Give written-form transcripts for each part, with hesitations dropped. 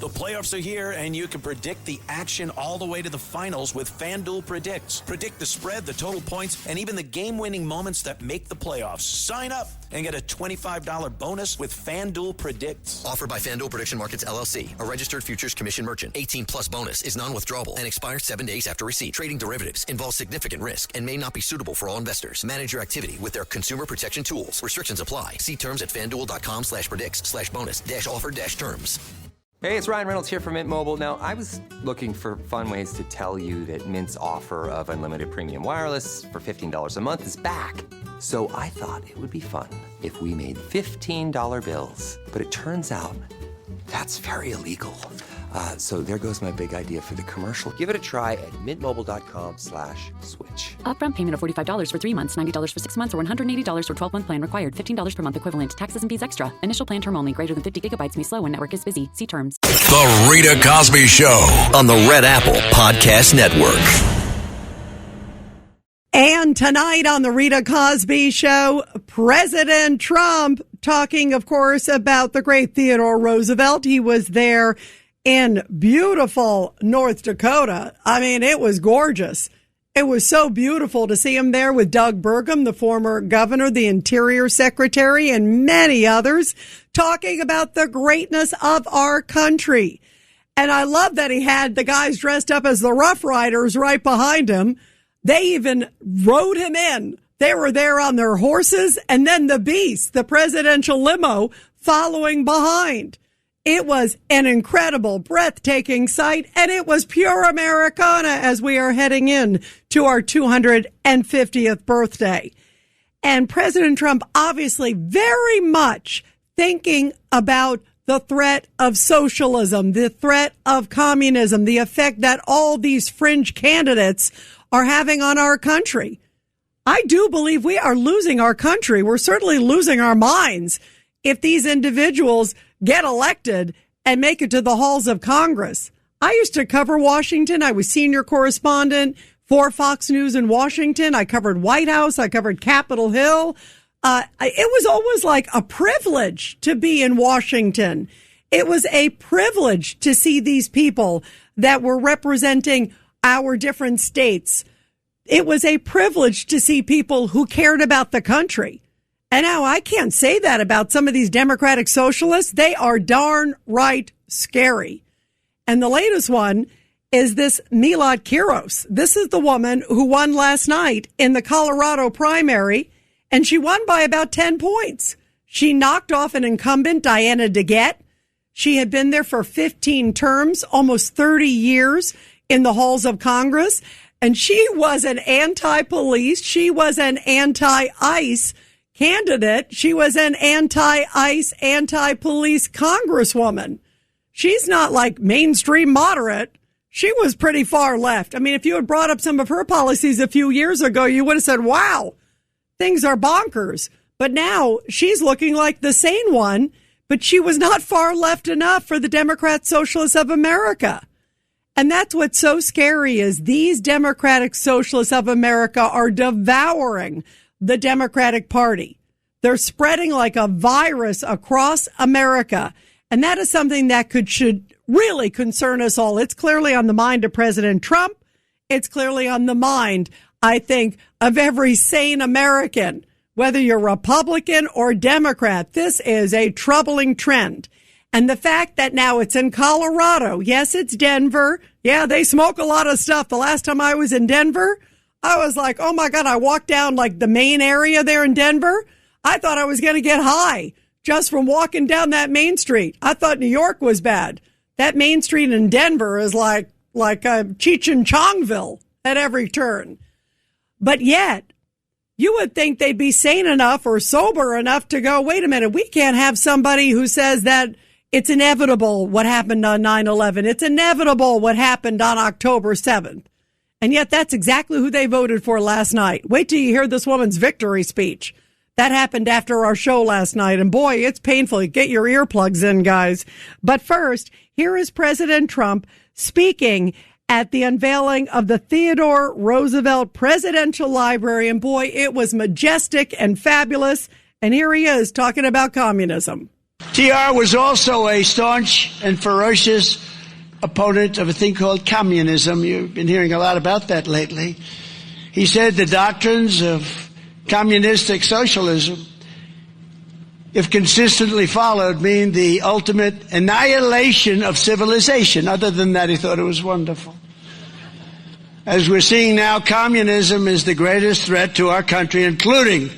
The playoffs are here, and you can predict the action all the way to the finals with FanDuel Predicts. Predict the spread, the total points, and even the game-winning moments that make the playoffs. Sign up and get a $25 bonus with FanDuel Predicts. Offered by FanDuel Prediction Markets, LLC, a registered futures commission merchant. 18-plus bonus is non-withdrawable and expires 7 days after receipt. Trading derivatives involves significant risk and may not be suitable for all investors. Manage your activity with their consumer protection tools. Restrictions apply. See terms at FanDuel.com/predicts/bonus-offer-terms. Hey, it's Ryan Reynolds here from Mint Mobile. Now, I was looking for fun ways to tell you that Mint's offer of unlimited premium wireless for $15 a month is back. So I thought it would be fun if we made $15 bills. But it turns out that's very illegal. So there goes my big idea for the commercial. Give it a try at mintmobile.com/switch. Upfront payment of $45 for 3 months, $90 for 6 months, or $180 for 12-month plan required. $15 per month equivalent. Taxes and fees extra. Initial plan term only. Greater than 50 gigabytes may slow when network is busy. See terms. The Rita Cosby Show on the Red Apple Podcast Network. And tonight on the Rita Cosby Show, President Trump talking, of course, about the great Theodore Roosevelt. He was there in beautiful North Dakota. I mean, it was gorgeous. It was so beautiful to see him there with Doug Burgum, the former governor, the Interior Secretary, and many others talking about the greatness of our country. And I love that he had the guys dressed up as the Rough Riders right behind him. They even rode him in. They were there on their horses, and then the Beast, the presidential limo, following behind. It was an incredible, breathtaking sight, and it was pure Americana as we are heading in to our 250th birthday. And President Trump obviously very much thinking about the threat of socialism, the threat of communism, the effect that all these fringe candidates are having on our country. I do believe we are losing our country. We're certainly losing our minds if these individuals get elected and make it to the halls of Congress. I used to cover Washington. I was senior correspondent for Fox News in Washington. I covered White House. I covered Capitol Hill. It was always like a privilege to be in Washington. It was a privilege to see these people that were representing our different states. It was a privilege to see people who cared about the country. And now I can't say that about some of these Democratic Socialists. They are darn right scary. And the latest one is this Melot Kiros. This is the woman who won last night in the Colorado primary, and she won by about 10 points. She knocked off an incumbent, Diana DeGette. She had been there for 15 terms, almost 30 years in the halls of Congress. And she was an anti-police. She was an anti-ICE candidate. She was an anti-ICE, anti-police congresswoman. She's not like mainstream moderate. She was pretty far left. I mean, if you had brought up some of her policies a few years ago, you would have said, wow, things are bonkers. But now she's looking like the sane one, but she was not far left enough for the Democratic Socialists of America. And that's what's so scary is these Democratic Socialists of America are devouring the Democratic Party. They're spreading like a virus across America. And that is something that should really concern us all. It's clearly on the mind of President Trump. It's clearly on the mind, I think, of every sane American, whether you're Republican or Democrat. This is a troubling trend. And the fact that now it's in Colorado. Yes, it's Denver. Yeah, they smoke a lot of stuff. The last time I was in Denver, I was like, oh my God, I walked down like the main area there in Denver. I thought I was going to get high just from walking down that main street. I thought New York was bad. That main street in Denver is like Cheech and Chongville at every turn. But yet, you would think they'd be sane enough or sober enough to go, wait a minute, we can't have somebody who says that it's inevitable what happened on 9/11. It's inevitable what happened on October 7th. And yet that's exactly who they voted for last night. Wait till you hear this woman's victory speech. That happened after our show last night. And boy, it's painful. Get your earplugs in, guys. But first, here is President Trump speaking at the unveiling of the Theodore Roosevelt Presidential Library. And boy, it was majestic and fabulous. And here he is talking about communism. TR was also a staunch and ferocious opponent of a thing called communism. You've been hearing a lot about that lately. He said the doctrines of communistic socialism, if consistently followed, mean the ultimate annihilation of civilization. Other than that, he thought it was wonderful. As we're seeing now, communism is the greatest threat to our country, including,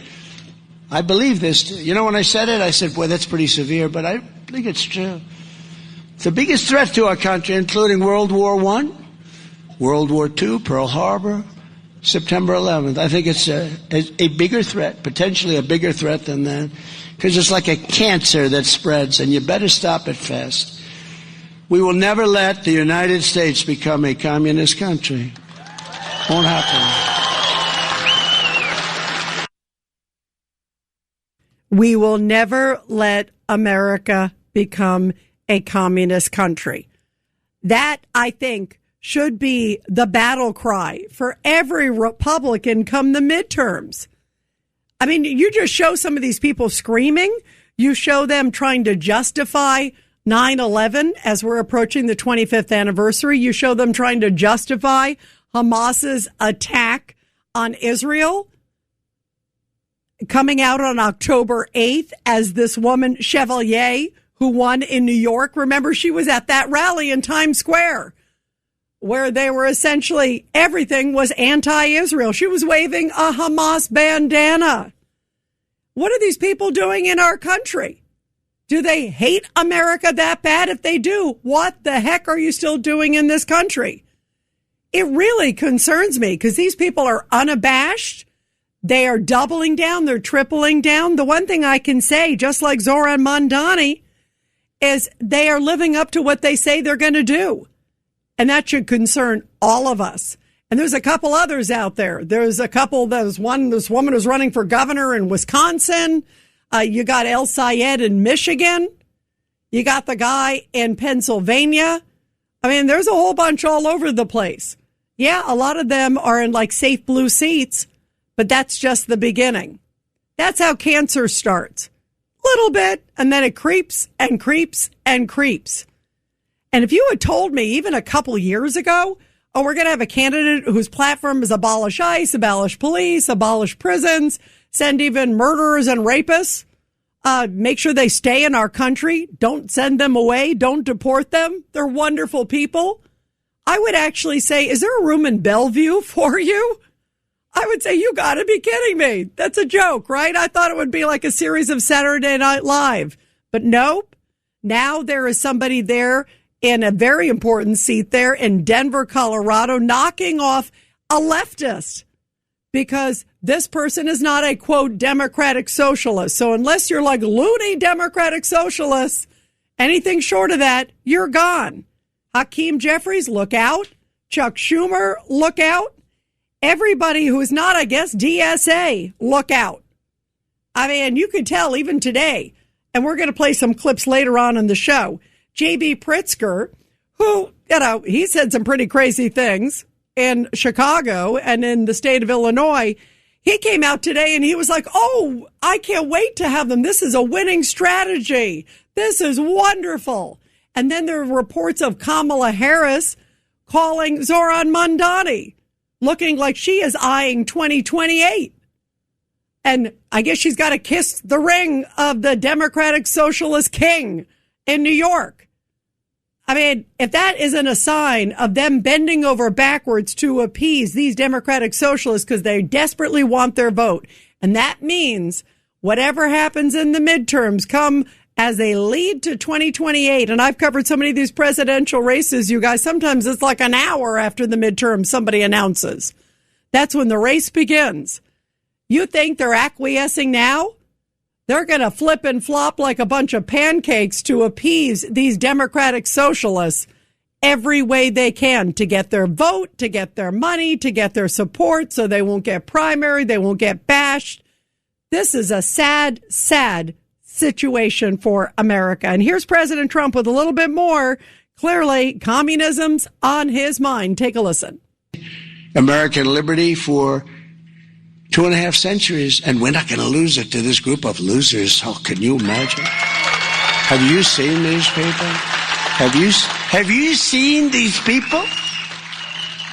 I believe this, you know, when I said it, I said, boy, that's pretty severe, but I think it's true. It's the biggest threat to our country, including World War I, World War II, Pearl Harbor, September 11th. I think it's a bigger threat, potentially a bigger threat than that, because it's like a cancer that spreads, and you better stop it fast. We will never let the United States become a communist country. Won't happen. We will never let America become a communist country. That, I think, should be the battle cry for every Republican come the midterms. I mean, you just show some of these people screaming. You show them trying to justify 9/11 as we're approaching the 25th anniversary. You show them trying to justify Hamas's attack on Israel coming out on October 8th as this woman, Chevalier, who won in New York. Remember, she was at that rally in Times Square where they were essentially, everything was anti-Israel. She was waving a Hamas bandana. What are these people doing in our country? Do they hate America that bad? If they do, what the heck are you still doing in this country? It really concerns me because these people are unabashed. They are doubling down. They're tripling down. The one thing I can say, just like Zoran Mandani, is they are living up to what they say they're going to do. And that should concern all of us. And there's a couple others out there. There's a couple, this woman who's running for governor in Wisconsin. You got El Sayed in Michigan. You got the guy in Pennsylvania. I mean, there's a whole bunch all over the place. Yeah, a lot of them are in like safe blue seats, but that's just the beginning. That's how cancer starts. Little bit, and then it creeps and creeps and creeps. And if you had told me even a couple years ago, oh, we're going to have a candidate whose platform is abolish ICE, abolish police, abolish prisons, send even murderers and rapists, make sure they stay in our country, don't send them away, don't deport them. They're wonderful people. I would actually say, is there a room in Bellevue for you? I would say, you got to be kidding me. That's a joke, right? I thought it would be like a series of Saturday Night Live. But nope. Now there is somebody there in a very important seat there in Denver, Colorado, knocking off a leftist because this person is not a, quote, Democratic Socialist. So unless you're like loony Democratic Socialists, anything short of that, you're gone. Hakeem Jeffries, look out. Chuck Schumer, look out. Everybody who is not, I guess, DSA, look out. I mean, you could tell even today, and we're going to play some clips later on in the show. J.B. Pritzker, who, you know, he said some pretty crazy things in Chicago and in the state of Illinois. He came out today and he was like, oh, I can't wait to have them. This is a winning strategy. This is wonderful. And then there are reports of Kamala Harris calling Zoran Mandani, looking like she is eyeing 2028. And I guess she's got to kiss the ring of the Democratic Socialist king in New York. I mean, if that isn't a sign of them bending over backwards to appease these Democratic Socialists because they desperately want their vote. And that means whatever happens in the midterms come as a lead to 2028. And I've covered so many of these presidential races, you guys. Sometimes it's like an hour after the midterm somebody announces. That's when the race begins. You think they're acquiescing now? They're going to flip and flop like a bunch of pancakes to appease these Democratic Socialists every way they can to get their vote, to get their money, to get their support so they won't get primary, they won't get bashed. This is a sad, sad situation for America. And here's President Trump with a little bit more. Clearly, communism's on his mind. Take a listen. American liberty for 2.5 centuries, and we're not going to lose it to this group of losers. Oh, can you imagine? Have you seen these people? Have you seen these people?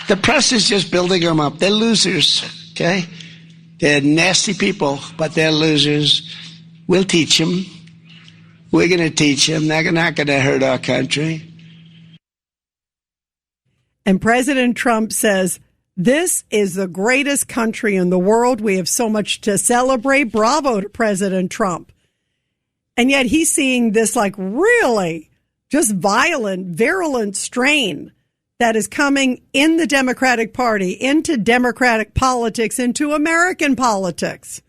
The press is just building them up. They're losers, okay? They're nasty people, but they're losers. We'll teach them. We're going to teach them. They're not going to hurt our country. And President Trump says, this is the greatest country in the world. We have so much to celebrate. Bravo to President Trump. And yet he's seeing this like really just violent, virulent strain that is coming in the Democratic Party, into Democratic politics, into American politics.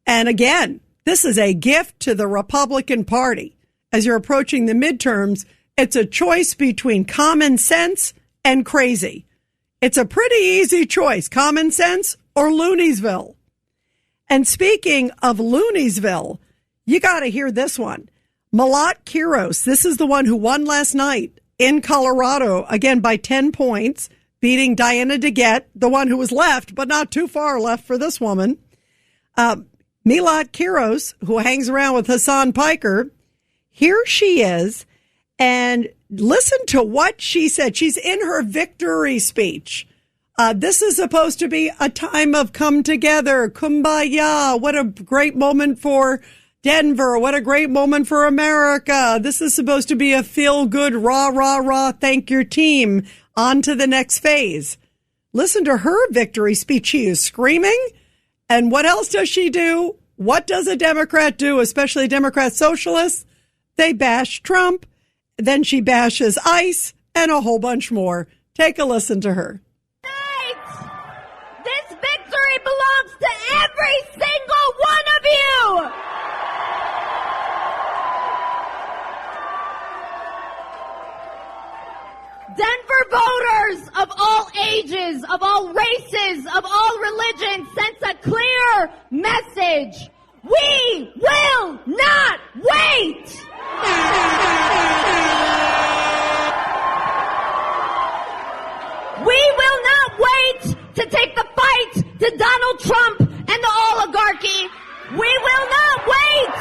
And again, this is a gift to the Republican Party. As you're approaching the midterms, it's a choice between common sense and crazy. It's a pretty easy choice, common sense or Looniesville. And speaking of Looniesville, you got to hear this one. Melot Kiros, this is the one who won last night in Colorado, again by 10 points, beating Diana DeGette, the one who was left, but not too far left for this woman. Melot Kiros, who hangs around with Hassan Piker, here she is, and listen to what she said. She's in her victory speech. This is supposed to be a time of come together, kumbaya. What a great moment for Denver. What a great moment for America. This is supposed to be a feel-good, rah, rah, rah, thank your team. On to the next phase. Listen to her victory speech. She is screaming. And what else does she do? What does a Democrat do, especially a Democrat socialist? They bash Trump. Then she bashes ICE and a whole bunch more. Take a listen to her. This victory belongs to every single one of you. Denver voters of all ages, of all races, of all religions sends a clear message. We will not wait! We will not wait to take the fight to Donald Trump and the oligarchy. We will not wait!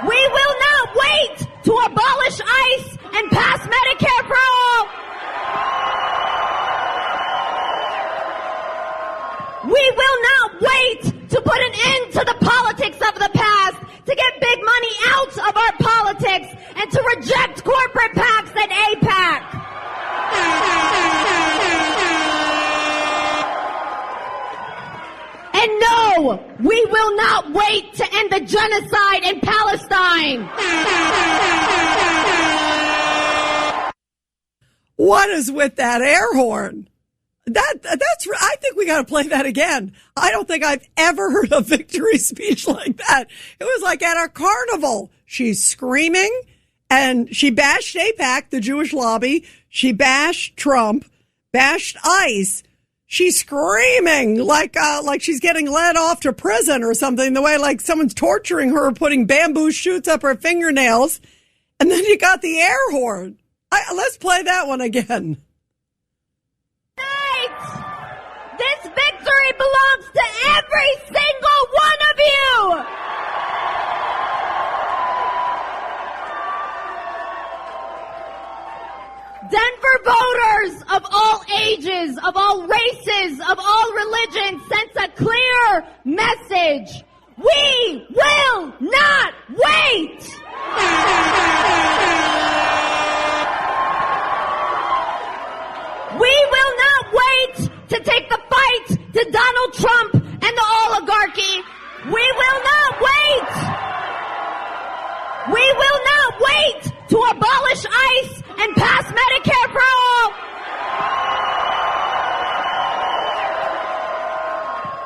We will not wait to abolish ICE and pass Medicare for all. We will not wait to put an end to the politics of the past, to get big money out of our politics, and to reject corporate PACs and AIPAC. And no, we will not wait to end the genocide in Palestine. What is with that air horn? I think we got to play that again. I don't think I've ever heard a victory speech like that. It was like at a carnival. She's screaming, and she bashed AIPAC, the Jewish lobby. She bashed Trump, bashed ICE. She's screaming like she's getting led off to prison or something, the way like someone's torturing her, putting bamboo shoots up her fingernails. And then you got the air horn. Let's play that one again. This victory belongs to every single one of you! Denver voters of all ages, of all races, of all religions sends a clear message. We will not wait! We will not wait to take the fight to Donald Trump and the oligarchy. We will not wait. We will not wait to abolish ICE and pass Medicare for all.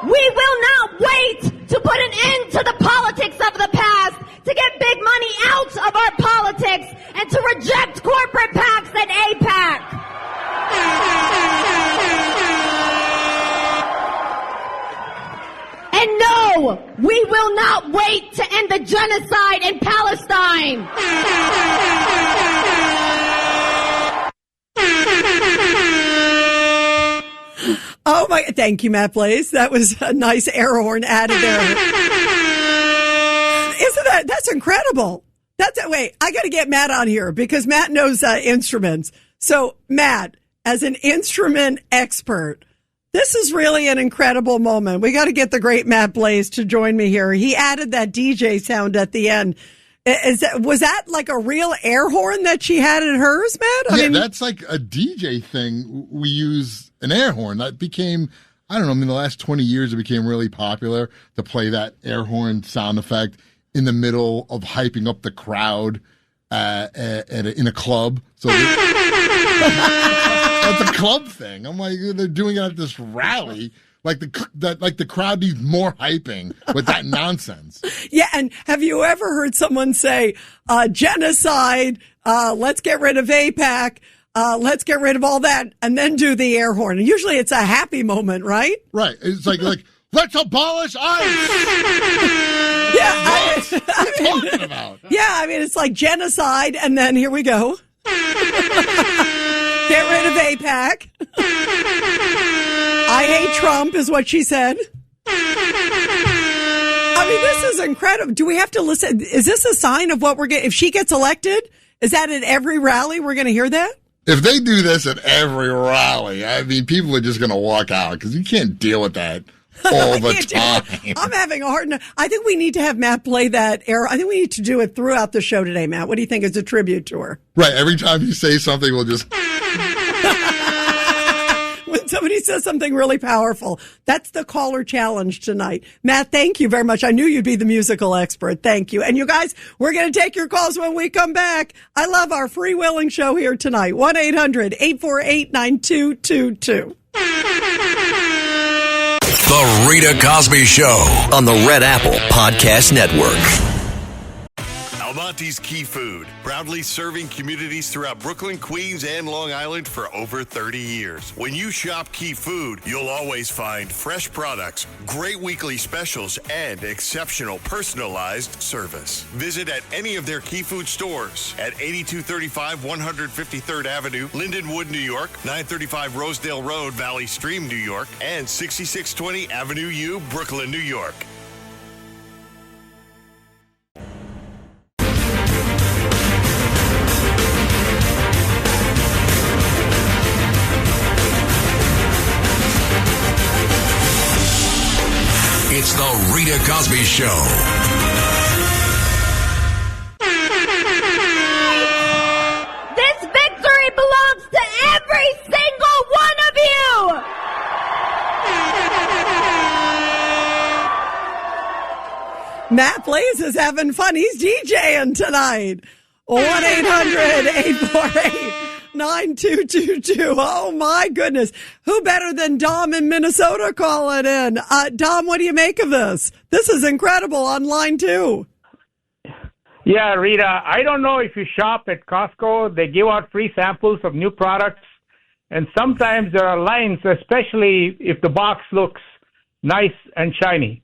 We will not wait to put an end to the politics of the past, to get big money out of our politics, and to reject corporate PACs and AIPAC. And no, we will not wait to end the genocide in Palestine. Oh my, thank you, Matt Blaze. That was a nice air horn added there. Isn't That's incredible. Wait, I got to get Matt on here because Matt knows instruments. So, Matt, as an instrument expert, this is really an incredible moment. We got to get the great Matt Blaze to join me here. He added that DJ sound at the end. Was that like a real air horn that she had in hers, Matt? I mean, that's like a DJ thing. We use an air horn. That became, I don't know, in the last 20 years, it became really popular to play that air horn sound effect in the middle of hyping up the crowd in a club. So that's a club thing. I'm like, they're doing it at this rally. Like the crowd needs more hyping with that nonsense. Yeah, and have you ever heard someone say, genocide, let's get rid of AIPAC, let's get rid of all that, and then do the air horn? And usually it's a happy moment, right? Right. It's like let's abolish ICE! Yeah, what are you talking about? Yeah, I mean, it's like genocide, and then here we go. Get rid of AIPAC. I hate Trump is what she said. I mean, this is incredible. Do we have to listen? Is this a sign of what we're getting? If she gets elected, is that at every rally we're going to hear that? If they do this at every rally, I mean, people are just going to walk out because you can't deal with that all the time. I'm having a hard time. I think we need to have Matt play that air. I think we need to do it throughout the show today, Matt. What do you think as a tribute to her? Right. Every time you say something, we'll just... When somebody says something really powerful, that's the caller challenge tonight. Matt, thank you very much. I knew you'd be the musical expert. Thank you. And you guys, we're going to take your calls when we come back. I love our freewheeling show here tonight. 1-800-848-9222. The Rita Cosby Show on the Red Apple Podcast Network. Almonte's Key Food, proudly serving communities throughout Brooklyn, Queens, and Long Island for over 30 years. When you shop Key Food, you'll always find fresh products, great weekly specials, and exceptional personalized service. Visit at any of their Key Food stores at 8235 153rd Avenue, Lindenwood, New York, 935 Rosedale Road, Valley Stream, New York, and 6620 Avenue U, Brooklyn, New York. It's the Rita Cosby Show. This victory belongs to every single one of you! Matt Blaze is having fun. He's DJing tonight. 1-800-848-9222. Oh, my goodness. Who better than Dom in Minnesota calling in? Dom, what do you make of this? This is incredible on line 2. Yeah, Rita, I don't know if you shop at Costco. They give out free samples of new products, and sometimes there are lines, especially if the box looks nice and shiny.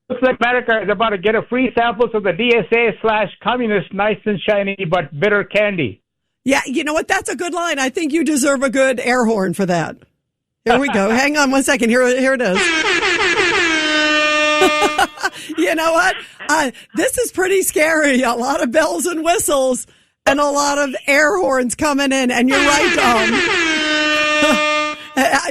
Looks like America is about to get a free samples of the DSA/communist nice and shiny but bitter candy. Yeah, you know what? That's a good line. I think you deserve a good air horn for that. Here we go. Hang on one second. Here it is. You know what? This is pretty scary. A lot of bells and whistles and a lot of air horns coming in. And you're right, Dom.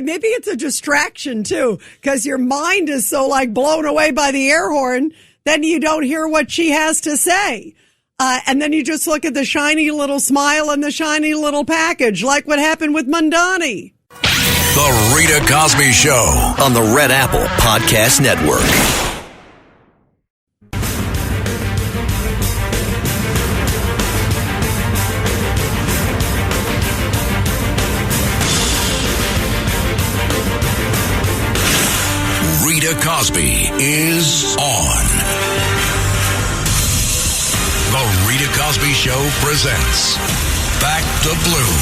Maybe it's a distraction, too, because your mind is so, blown away by the air horn, then you don't hear what she has to say. And then you just look at the shiny little smile and the shiny little package, like what happened with Mondani. The Rita Cosby Show on the Red Apple Podcast Network. Rita Cosby is on. The Rita Cosby Show presents Back the Blue.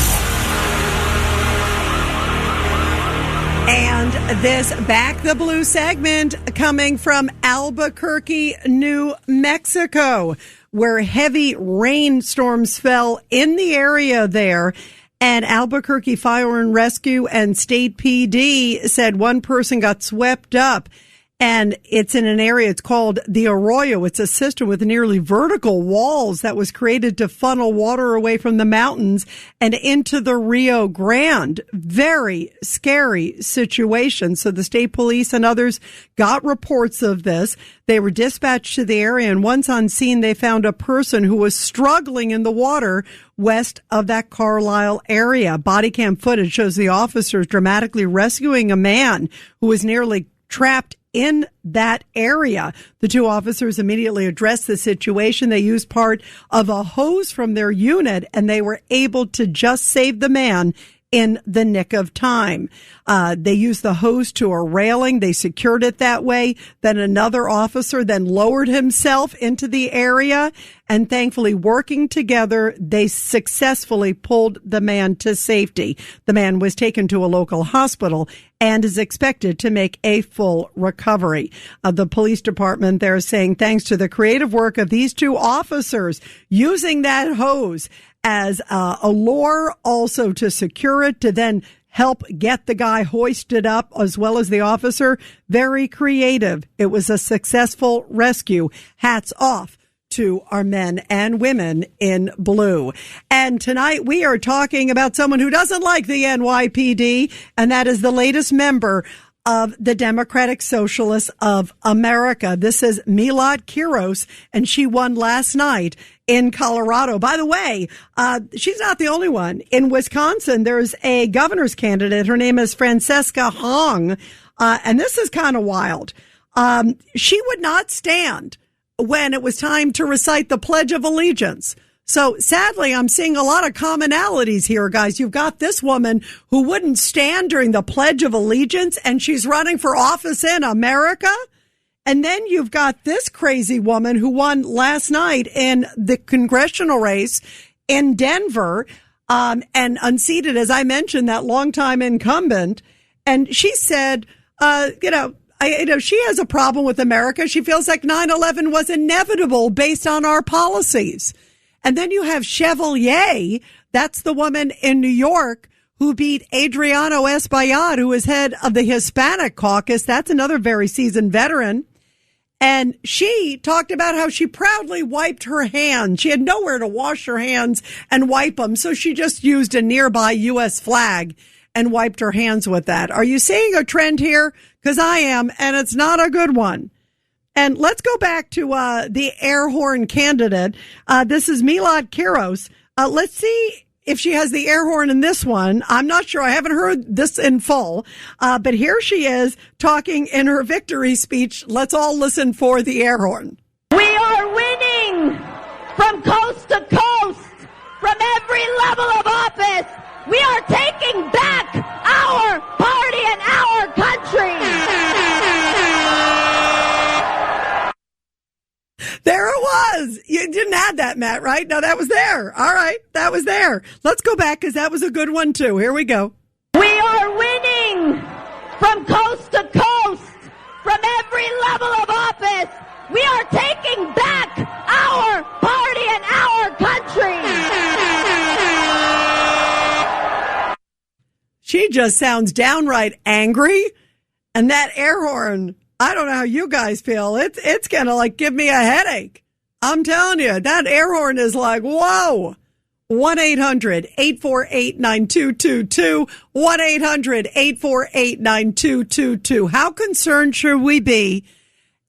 And this Back the Blue segment coming from Albuquerque, New Mexico, where heavy rainstorms fell in the area there. And Albuquerque Fire and Rescue and State PD said one person got swept up. And it's in an area, it's called the Arroyo. It's a system with nearly vertical walls that was created to funnel water away from the mountains and into the Rio Grande. Very scary situation. So the state police and others got reports of this. They were dispatched to the area, and once on scene, they found a person who was struggling in the water west of that Carlisle area. Body cam footage shows the officers dramatically rescuing a man who was nearly trapped in that area. The two officers immediately addressed the situation. They used part of a hose from their unit, and they were able to just save the man in the nick of time. They used the hose to a railing. They secured it that way. Then another officer then lowered himself into the area, and thankfully, working together, they successfully pulled the man to safety. The man was taken to a local hospital and is expected to make a full recovery. The police department, they're saying, thanks to the creative work of these two officers using that hose as a lure, also to secure it, to then help get the guy hoisted up, as well as the officer. Very creative. It was a successful rescue. Hats off to our men and women in blue. And tonight we are talking about someone who doesn't like the NYPD, and that is the latest member of the Democratic Socialists of America. This is Melot Kiros, and she won last night in Colorado. By the way, she's not the only one. In Wisconsin, there's a governor's candidate. Her name is Francesca Hong, and this is kind of wild. She would not stand when it was time to recite the Pledge of Allegiance. So sadly, I'm seeing a lot of commonalities here, guys. You've got this woman who wouldn't stand during the Pledge of Allegiance, and she's running for office in America. And then you've got this crazy woman who won last night in the congressional race in Denver, and unseated, as I mentioned, that longtime incumbent. And she said, she has a problem with America. She feels like 9/11 was inevitable based on our policies. And then you have Chevalier. That's the woman in New York who beat Adriano Espaillat, who is head of the Hispanic caucus. That's another very seasoned veteran. And she talked about how she proudly wiped her hands. She had nowhere to wash her hands and wipe them, so she just used a nearby U.S. flag and wiped her hands with that. Are you seeing a trend here? Because I am, and it's not a good one. And let's go back to the air horn candidate. This is Melot Kiros. Let's see if she has the air horn in this one. I'm not sure. I haven't heard this in full. But here she is talking in her victory speech. Let's all listen for the air horn. We are winning from coast to coast, from every level of office. We are taking back our party and our country. There it was. You didn't add that, Matt, right? No, that was there. All right. That was there. Let's go back because that was a good one, too. Here we go. We are winning from coast to coast, from every level of office. We are taking back our party and our country. She just sounds downright angry. And that air horn, I don't know how you guys feel. It's going to like give me a headache. I'm telling you, that air horn is like, whoa. 1-800-848-9222. 1-800-848-9222. How concerned should we be?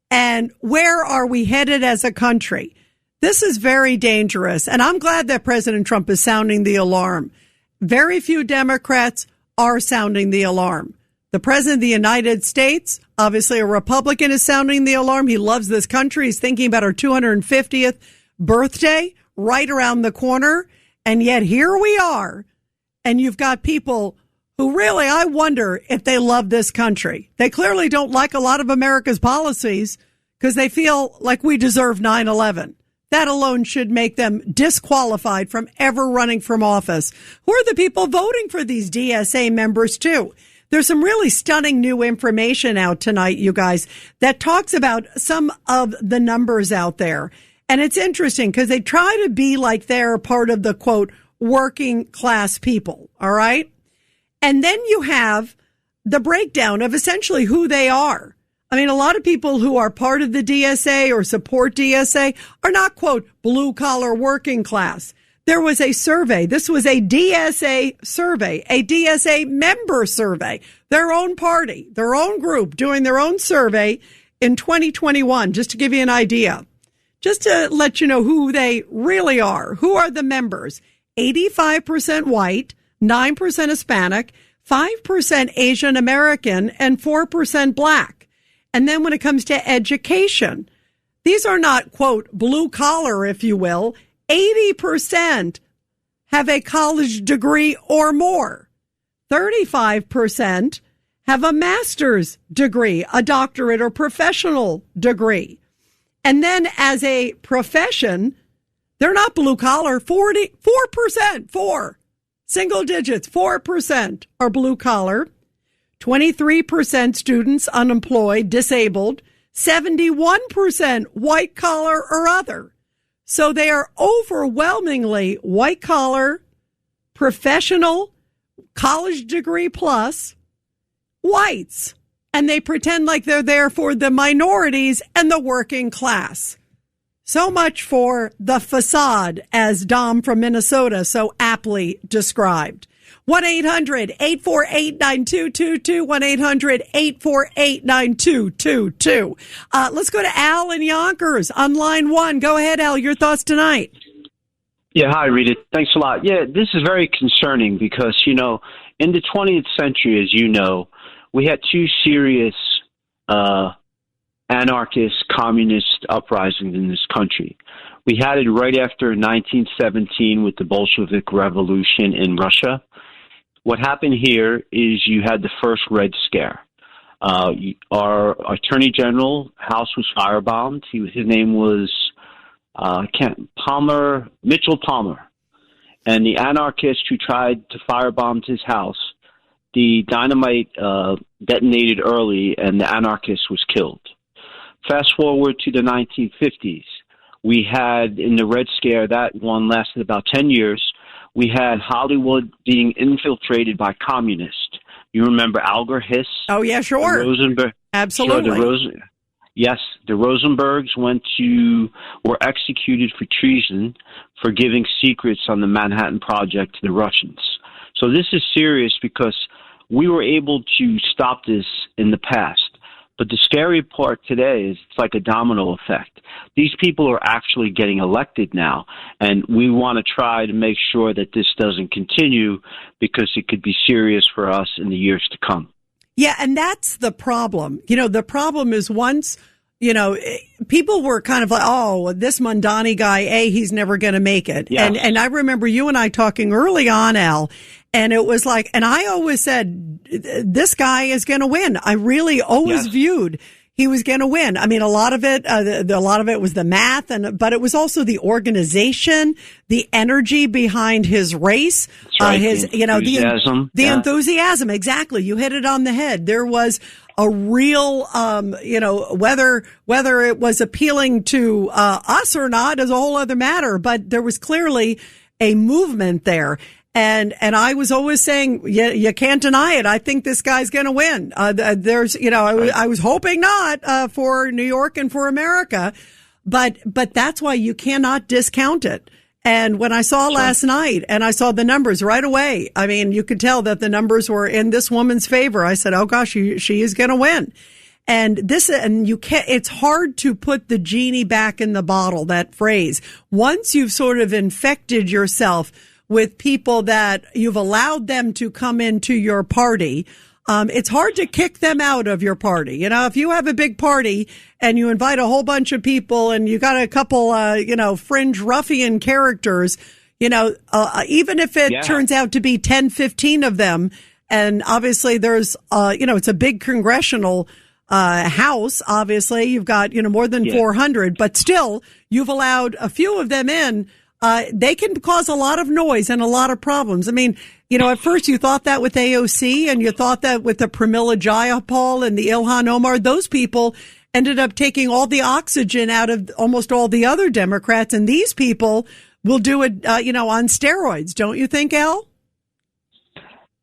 And where are we headed as a country? This is very dangerous. And I'm glad that President Trump is sounding the alarm. Very few Democrats are sounding the alarm. The President of the United States, obviously a Republican, is sounding the alarm. He loves this country. He's thinking about our 250th birthday right around the corner. And yet here we are. And you've got people who really, I wonder if they love this country. They clearly don't like a lot of America's policies because they feel like we deserve 9/11. That alone should make them disqualified from ever running from office. Who are the people voting for these DSA members too? There's some really stunning new information out tonight, you guys, that talks about some of the numbers out there. And it's interesting because they try to be like they're part of the, quote, working class people. All right. And then you have the breakdown of essentially who they are. I mean, a lot of people who are part of the DSA or support DSA are not, quote, blue collar working class. There was a survey. This was a DSA survey, a DSA member survey, their own party, their own group doing their own survey in 2021, just to give you an idea, just to let you know who they really are. Who are the members? 85% white, 9% Hispanic, 5% Asian American, and 4% black. And then when it comes to education, these are not, quote, blue collar, if you will. 80% have a college degree or more. 35% have a master's degree, a doctorate or professional degree. And then as a profession, they're not blue collar. 4%, single digits, 4% are blue collar. 23% students unemployed, disabled, 71% white collar or other. So they are overwhelmingly white collar, professional, college degree plus whites. And they pretend like they're there for the minorities and the working class. So much for the facade, as Dom from Minnesota so aptly described. 1-800-848-9222, 1-800-848-9222. Let's go to Al in Yonkers on line 1. Go ahead, Al. Your thoughts tonight. Yeah, hi, Rita. Thanks a lot. Yeah, this is very concerning because, in the 20th century, as you know, we had two serious anarchist, communist uprisings in this country. We had it right after 1917 with the Bolshevik Revolution in Russia. What happened here is you had the first Red Scare. Our Attorney General house was firebombed. His name was Mitchell Palmer. And the anarchists who tried to firebomb his house, the dynamite detonated early and the anarchist was killed. Fast forward to the 1950s. We had, in the Red Scare, that one lasted about 10 years. We had Hollywood being infiltrated by communists. You remember Alger Hiss? Oh, yeah, sure. Rosenberg. Absolutely. Sure, the Rosenbergs were executed for treason for giving secrets on the Manhattan Project to the Russians. So this is serious because we were able to stop this in the past. But the scary part today is it's like a domino effect. These people are actually getting elected now, and we want to try to make sure that this doesn't continue because it could be serious for us in the years to come. Yeah, and that's the problem. The problem is once, people were kind of like, oh, this Mondani guy, he's never going to make it. Yes. And I remember you and I talking early on, Al, and it was like, and I always said, this guy is going to win. I really always viewed he was going to win. I mean, a lot of it was the math, but it was also the organization, the energy behind his race, his, enthusiasm. The enthusiasm. Exactly. You hit it on the head. There was a real, whether it was appealing to us or not is a whole other matter, but there was clearly a movement there. And I was always saying, you can't deny it. I think this guy's going to win. I was hoping not, for New York and for America, but that's why you cannot discount it. And when I saw last night and I saw the numbers right away, I mean, you could tell that the numbers were in this woman's favor. I said, oh gosh, she is going to win. It's hard to put the genie back in the bottle, that phrase. Once you've sort of infected yourself with people that you've allowed them to come into your party, it's hard to kick them out of your party. If you have a big party and you invite a whole bunch of people and you got a couple, fringe ruffian characters, even if it turns out to be 10, 15 of them, and obviously there's, it's a big congressional house, obviously you've got, more than 400, but still you've allowed a few of them in. They can cause a lot of noise and a lot of problems. I mean, at first you thought that with AOC and you thought that with the Pramila Jayapal and the Ilhan Omar, those people ended up taking all the oxygen out of almost all the other Democrats. And these people will do it, on steroids. Don't you think, Al?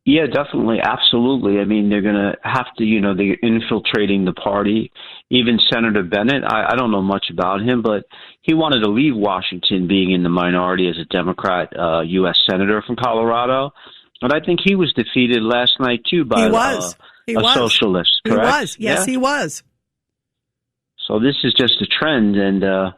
Yeah, definitely. Absolutely. I mean, they're going to have to, they're infiltrating the party. Even Senator Bennett, I don't know much about him, but he wanted to leave Washington being in the minority as a Democrat U.S. Senator from Colorado. And I think he was defeated last night, too, by a socialist, correct? He was. Yes, he was. So this is just a trend. And, at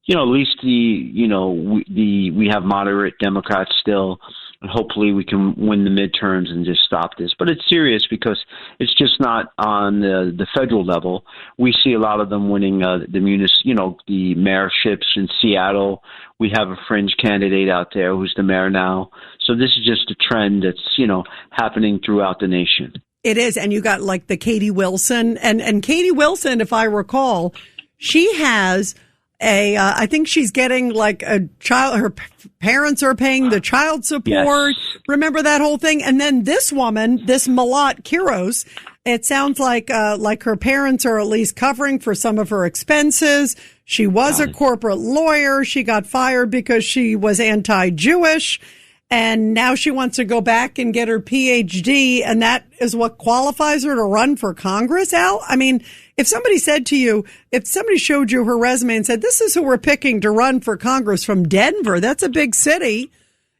least we have moderate Democrats still. And hopefully we can win the midterms and just stop this. But it's serious because it's just not on the federal level. We see a lot of them winning the mayorships in Seattle. We have a fringe candidate out there who's the mayor now. So this is just a trend that's, happening throughout the nation. It is. And you got like the Katie Wilson. And Katie Wilson, if I recall, she has I think she's getting like a child, her parents are paying the child support. Yes. Remember that whole thing? And then this woman, this Melot Kiros, it sounds like her parents are at least covering for some of her expenses. She was a corporate lawyer. She got fired because she was anti-Jewish. And now she wants to go back and get her PhD. And that is what qualifies her to run for Congress, Al? I mean, if somebody showed you her resume and said, this is who we're picking to run for Congress from Denver, that's a big city,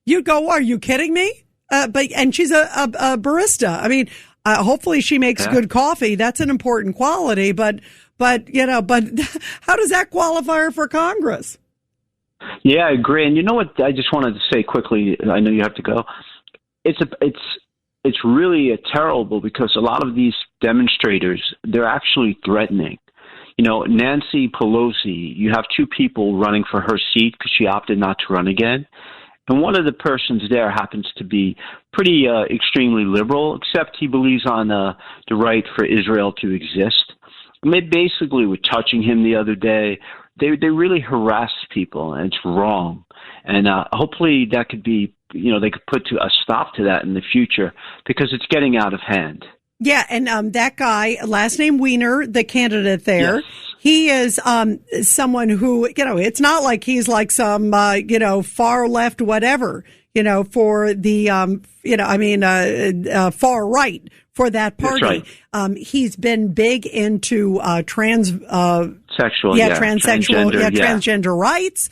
you'd go, are you kidding me? And she's a barista. I mean, hopefully she makes good coffee. That's an important quality. But how does that qualify her for Congress? Yeah, I agree. And you know what? I just wanted to say quickly. I know you have to go. It's really terrible because a lot of these demonstrators, they're actually threatening. Nancy Pelosi, you have two people running for her seat because she opted not to run again. And one of the persons there happens to be pretty extremely liberal, except he believes on the right for Israel to exist. And they basically were touching him the other day. They really harass people, and it's wrong. And hopefully that could be, they could put a stop to that in the future because it's getting out of hand. Yeah, and that guy, last name Weiner, the candidate there, yes. He is someone who, it's not like he's like some, far left whatever, for the, far right for that party. That's right. He's been big into transgender rights.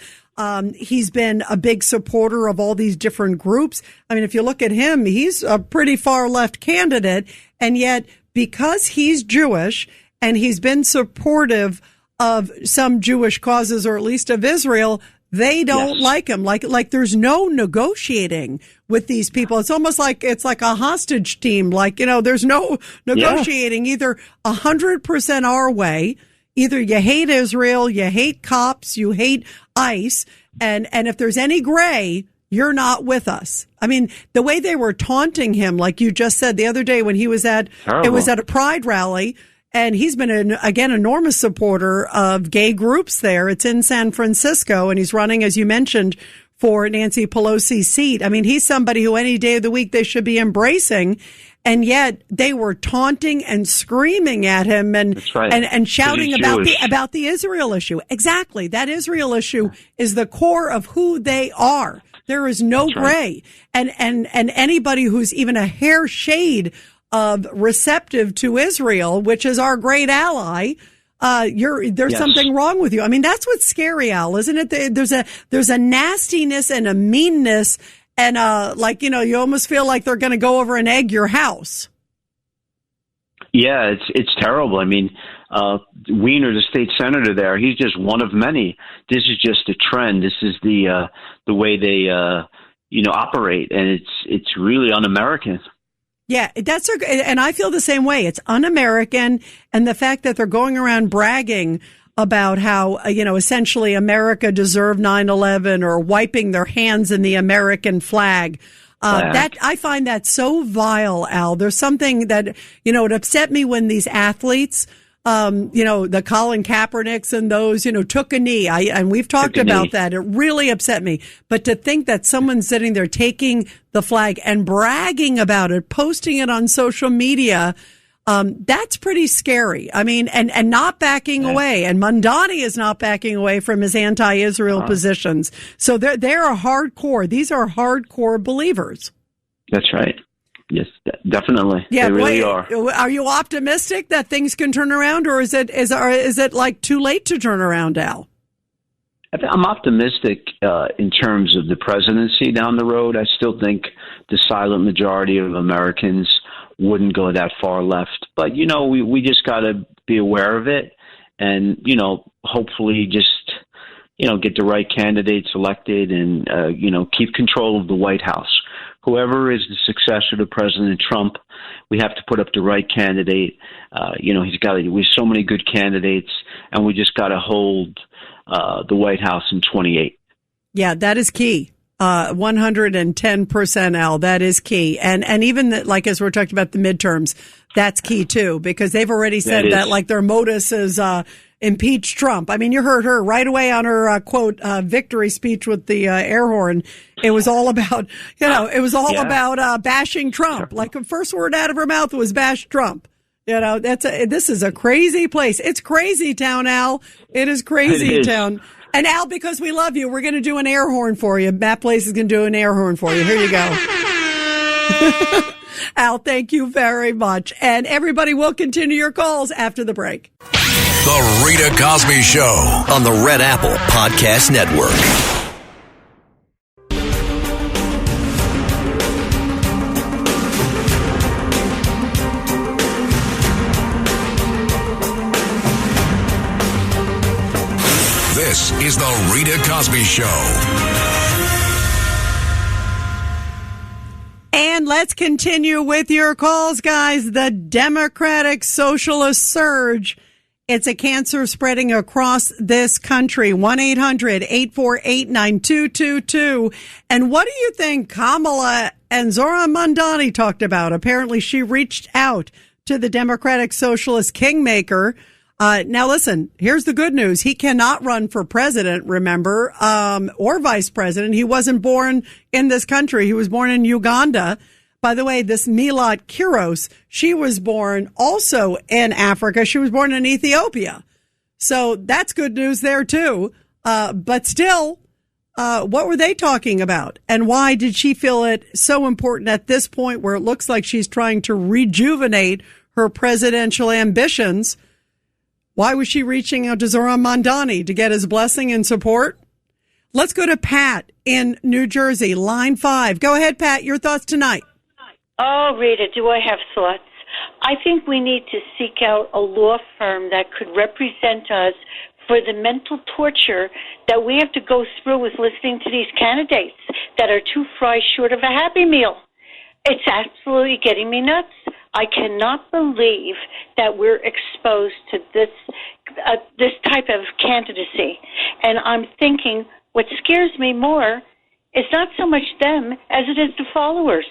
He's been a big supporter of all these different groups. I mean, if you look at him, he's a pretty far left candidate. And yet, because he's Jewish and he's been supportive of some Jewish causes, or at least of Israel, they don't like him. Like there's no negotiating with these people. It's almost like it's like a hostage team. There's no negotiating. Either 100% our way. Either you hate Israel, you hate cops, you hate ICE, and if there's any gray, you're not with us. I mean, the way they were taunting him, like you just said the other day when he was at a Pride rally, and he's been an enormous supporter of gay groups there. It's in San Francisco, and he's running, as you mentioned, for Nancy Pelosi's seat. I mean, he's somebody who any day of the week they should be embracing. And yet they were taunting and screaming at him and shouting about the Israel issue. Exactly. That Israel issue is the core of who they are. There is no gray. And anybody who's even a hair shade of receptive to Israel, which is our great ally, there's something wrong with you. I mean, that's what's scary, Al, isn't it? There's a nastiness and a meanness. And, you almost feel like they're going to go over and egg your house. Yeah, it's terrible. I mean, Weiner, the state senator there, he's just one of many. This is just a trend. This is the way they, operate. And it's really un-American. Yeah, and I feel the same way. It's un-American. And the fact that they're going around bragging about how, essentially America deserved 9/11 or wiping their hands in the American flag. That I find that so vile, Al. There's something that, it upset me when these athletes, the Colin Kaepernicks and those, took a knee. And we've talked about that. It really upset me. But to think that someone's sitting there taking the flag and bragging about it, posting it on social media, that's pretty scary. I mean, and not backing away. And Mondani is not backing away from his anti-Israel positions. So they're hardcore. These are hardcore believers. That's right. Yes, definitely. Yeah, they really are. Are you optimistic that things can turn around, or is it like too late to turn around, Al? I'm optimistic in terms of the presidency down the road. I still think the silent majority of Americans wouldn't go that far left. But, we just got to be aware of it and, hopefully just, get the right candidates elected and, keep control of the White House. Whoever is the successor to President Trump, we have to put up the right candidate. We so many good candidates, and we just got to hold the White House in 28. Yeah, that is key. 110%, Al. That is key. And even as we're talking about the midterms, that's key too, because they've already said that their modus is impeach Trump. I mean, you heard her right away on her quote victory speech with the air horn. It was all about about bashing Trump. Like the first word out of her mouth was bash Trump. This is a crazy place. It's crazy town, Al. It is crazy town. And Al, because we love you, we're going to do an air horn for you. Matt Place is going to do an air horn for you. Here you go. Al, thank you very much. And everybody will continue your calls after the break. The Rita Cosby Show on the Red Apple Podcast Network. This is the Rita Cosby Show. And let's continue with your calls, guys. The Democratic Socialist surge. It's a cancer spreading across this country. 1-800-848-9222. And what do you think Kamala and Zoran Mandani talked about? Apparently she reached out to the Democratic Socialist kingmaker. Now listen, here's the good news. He cannot run for president, remember, or vice president. He wasn't born in this country. He was born in Uganda. By the way, this Melot Kiros, she was born also in Africa. She was born in Ethiopia. So that's good news there too. But still, what were they talking about? And why did she feel it so important at this point where it looks like she's trying to rejuvenate her presidential ambitions? Why was she reaching out to Zoran Mandani to get his blessing and support? Let's go to Pat in New Jersey, line 5. Go ahead, Pat. Your thoughts tonight. Oh, Rita, do I have thoughts? I think we need to seek out a law firm that could represent us for the mental torture that we have to go through with listening to these candidates that are 2 fries short of a Happy Meal. It's absolutely getting me nuts. I cannot believe that we're exposed to this type of candidacy. And I'm thinking what scares me more is not so much them as it is the followers.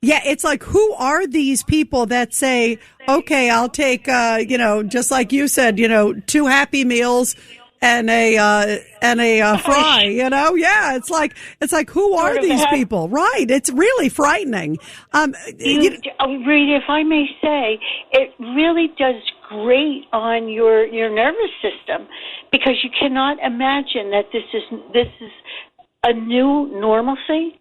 Yeah, it's like, who are these people that say, okay, I'll take, just like you said, 2 Happy Meals and a fry, Yeah, it's like, who are these people? Right. It's really frightening. Rita, if I may say, it really does grate on your nervous system because you cannot imagine that this is a new normalcy.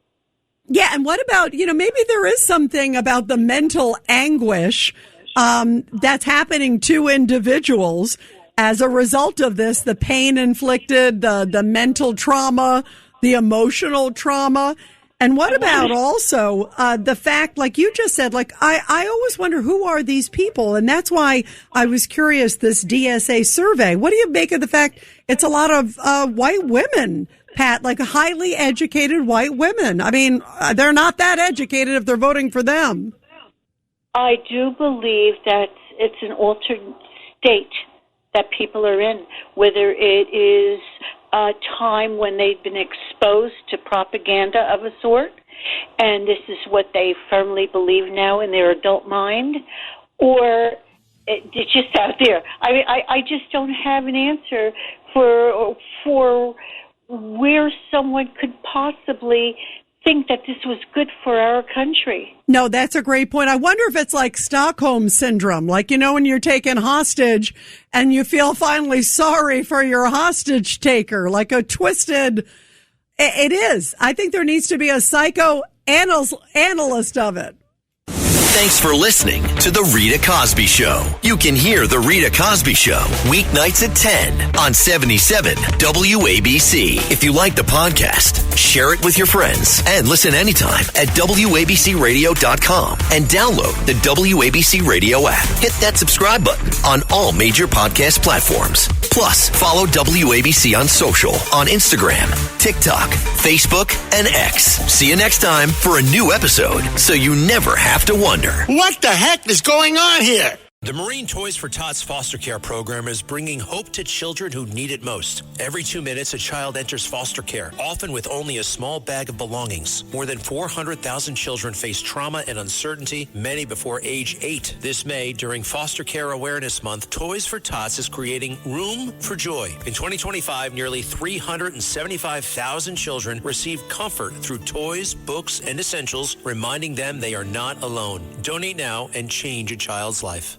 Yeah, and what about, maybe there is something about the mental anguish that's happening to individuals as a result of this, the pain inflicted, the mental trauma, the emotional trauma. And what about also the fact, like you just said, I always wonder, who are these people? And that's why I was curious, this DSA survey. What do you make of the fact it's a lot of white women, Pat, like highly educated white women? I mean, they're not that educated if they're voting for them. I do believe that it's an altered state that people are in, whether it is a time when they've been exposed to propaganda of a sort, and this is what they firmly believe now in their adult mind, or it's just out there. I mean, I just don't have an answer for where someone could possibly think that this was good for our country. No, that's a great point. I wonder if it's like Stockholm syndrome, like, when you're taken hostage and you feel finally sorry for your hostage taker, like a twisted, it is. I think there needs to be a psychoanalyst of it. Thanks for listening to The Rita Cosby Show. You can hear The Rita Cosby Show weeknights at 10 on 77 WABC. If you like the podcast, share it with your friends and listen anytime at WABCRadio.com and download the WABC Radio app. Hit that subscribe button on all major podcast platforms. Plus, follow WABC on social on Instagram, TikTok, Facebook, and X. See you next time for a new episode so you never have to wonder. What the heck is going on here? The Marine Toys for Tots foster care program is bringing hope to children who need it most. Every 2 minutes, a child enters foster care, often with only a small bag of belongings. More than 400,000 children face trauma and uncertainty, many before age 8. This May, during Foster Care Awareness Month, Toys for Tots is creating Room for Joy. In 2025, nearly 375,000 children received comfort through toys, books, and essentials, reminding them they are not alone. Donate now and change a child's life.